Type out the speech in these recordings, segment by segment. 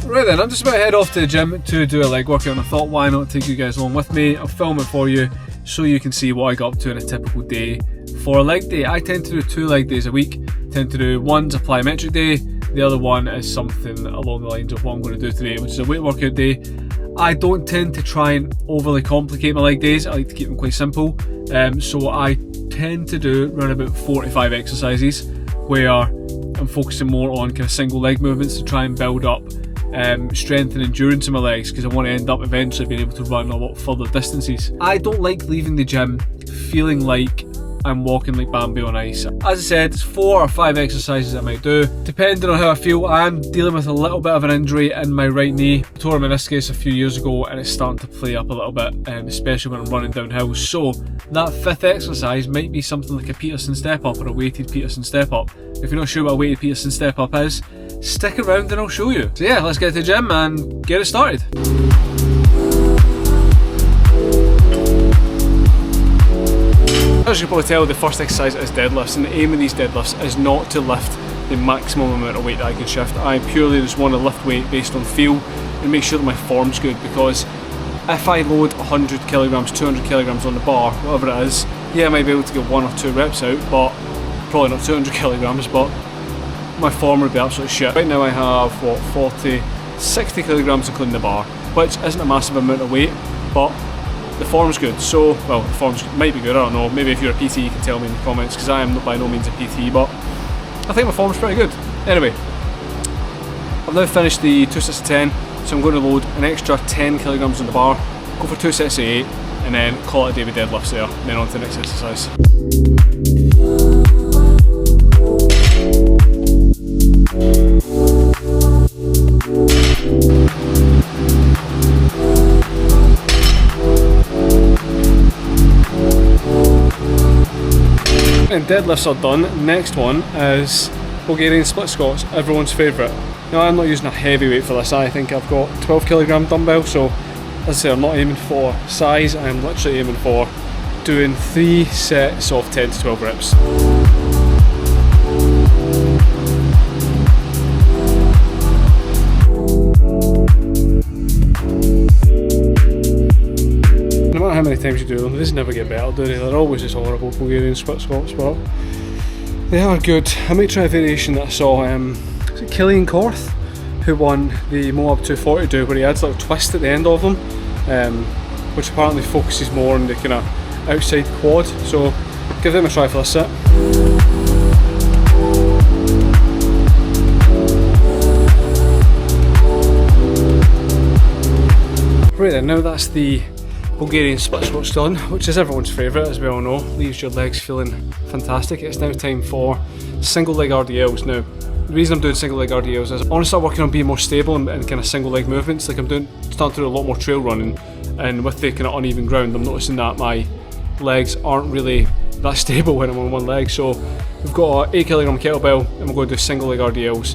Right then, I'm just about to head off to the gym to do a leg workout, and I thought why not take you guys along with me. I'll film it for you so you can see what I got up to in a typical day for a leg day. I tend to do 2 leg days a week. I tend to do one's a plyometric day, the other one is something along the lines of what I'm going to do today, which is a weight workout day. I don't tend to try and overly complicate my leg days. I like to keep them quite simple. So I tend to do around about 45 exercises where I'm focusing more on kind of single leg movements to try and build up strength and endurance in my legs, because I want to end up eventually being able to run a lot further distances. I don't like leaving the gym feeling like I'm walking like Bambi on ice. As I said, it's 4 or 5 exercises I might do, depending on how I feel. I am dealing with a little bit of an injury in my right knee. I tore a meniscus a few years ago and it's starting to play up a little bit, especially when I'm running downhill. So that 5th exercise might be something like a Peterson step up or a weighted Peterson step up. If you're not sure what a weighted Peterson step up is, stick around and I'll show you. So yeah, let's get to the gym and get it started. As you can probably tell, the first exercise is deadlifts, and the aim of these deadlifts is not to lift the maximum amount of weight that I can shift. I purely just want to lift weight based on feel and make sure that my form's good, because if I load 100 kilograms, 200 kilograms on the bar, whatever it is, yeah, I might be able to get 1 or 2 reps out, but probably not 200 kilograms, but my form would be absolutely shit. Right now I have, 60 kilograms including the bar, which isn't a massive amount of weight, but the form's good. So, well, the form's might be good, I don't know. Maybe if you're a PT you can tell me in the comments, because I am by no means a PT, but I think my form's pretty good. Anyway, I've now finished the 2 sets of 10, so I'm going to load an extra 10 kilograms on the bar, go for 2 sets of 8, and then call it a day with deadlifts there, and then on to the next exercise. And deadlifts are done. Next one is Bulgarian split squats, everyone's favourite. Now I'm not using a heavy weight for this. I think I've got 12 kilogram dumbbell, so as I say, I'm not aiming for size, I'm literally aiming for doing 3 sets of 10 to 12 reps. No matter how many times you do them, these never get better, do they? They're always just horrible, Bulgarian split squats, but they are good. I might try a variation that I saw, is it Killian Korth, who won the Moab 240 do, where he adds a little twist at the end of them, which apparently focuses more on the kind of outside quad, so give them a try for this set. Right then, now that's the Bulgarian split squats done, which is everyone's favourite, as we all know, leaves your legs feeling fantastic. It's now time for single leg RDLs. Now, the reason I'm doing single leg RDLs is I want to start working on being more stable in kind of single leg movements. Like starting to do a lot more trail running, and with the kind of uneven ground, I'm noticing that my legs aren't really that stable when I'm on one leg. So we've got an 8 kilogram kettlebell, and we're going to do single leg RDLs.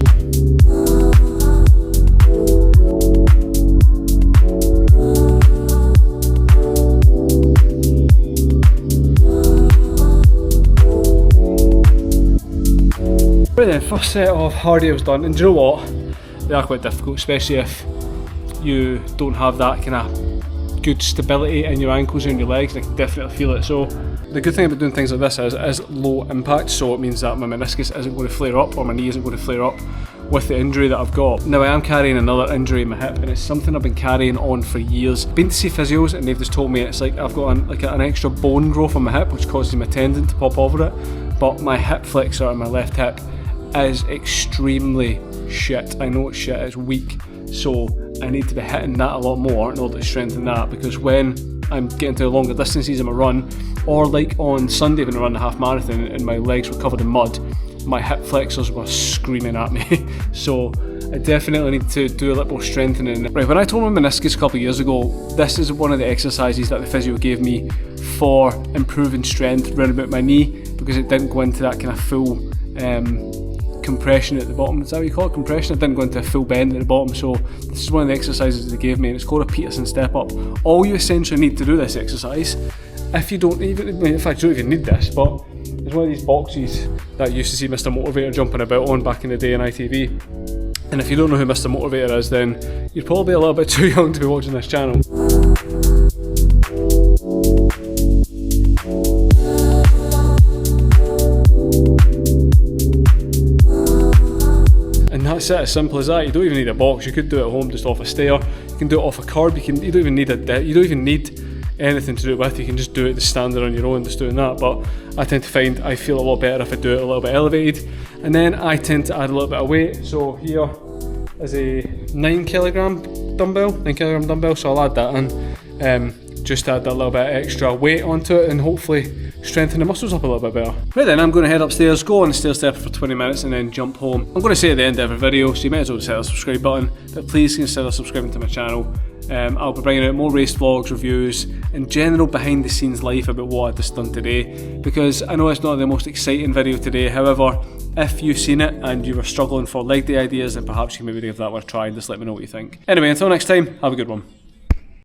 Right then, first set of RDLs done, and do you know what? They are quite difficult, especially if you don't have that kind of good stability in your ankles and your legs. I can definitely feel it. So the good thing about doing things like this is it is low impact, so it means that my meniscus isn't going to flare up, or my knee isn't going to flare up with the injury that I've got. Now I am carrying another injury in my hip, and it's something I've been carrying on for years. Been to see physios, and they've just told me it's like I've got an extra bone growth on my hip, which causes my tendon to pop over it, but my hip flexor on my left hip is extremely shit. I know it's shit, it's weak, so I need to be hitting that a lot more in order to strengthen that, because when I'm getting to longer distances in my run, or like on Sunday when I ran the half marathon and my legs were covered in mud, my hip flexors were screaming at me. So I definitely need to do a little more strengthening. Right, when I tore my meniscus a couple of years ago, this is one of the exercises that the physio gave me for improving strength round about my knee, because it didn't go into that kind of full compression at the bottom. Is that what you call it? Compression? It didn't go into a full bend at the bottom, so this is one of the exercises they gave me, and it's called a Peterson step up. All you essentially need to do this exercise, if you don't even, in fact you don't even need this, but there's one of these boxes that I used to see Mr. Motivator jumping about on back in the day on ITV. And if you don't know who Mr. Motivator is, then you're probably a little bit too young to be watching this channel. And that's it, as simple as that. You don't even need a box. You could do it at home just off a stair. You can do it off a curb. You don't even need anything to do it with. You can just do it just standing on your own, just doing that. But I tend to find I feel a lot better if I do it a little bit elevated. And then I tend to add a little bit of weight. So here is a 9 kilogram dumbbell. So I'll add that in. Just add that little bit of extra weight onto it and hopefully strengthen the muscles up a little bit better. Right then, I'm going to head upstairs, go on the stair step for 20 minutes and then jump home. I'm going to say at the end of every video, so you might as well just hit the subscribe button, but please consider subscribing to my channel. I'll be bringing out more race vlogs, reviews, and general behind the scenes life about what I've just done today, because I know it's not the most exciting video today. However, if you've seen it and you were struggling for leg day ideas, then perhaps you can maybe give that one a try and just let me know what you think. Anyway, until next time, have a good one.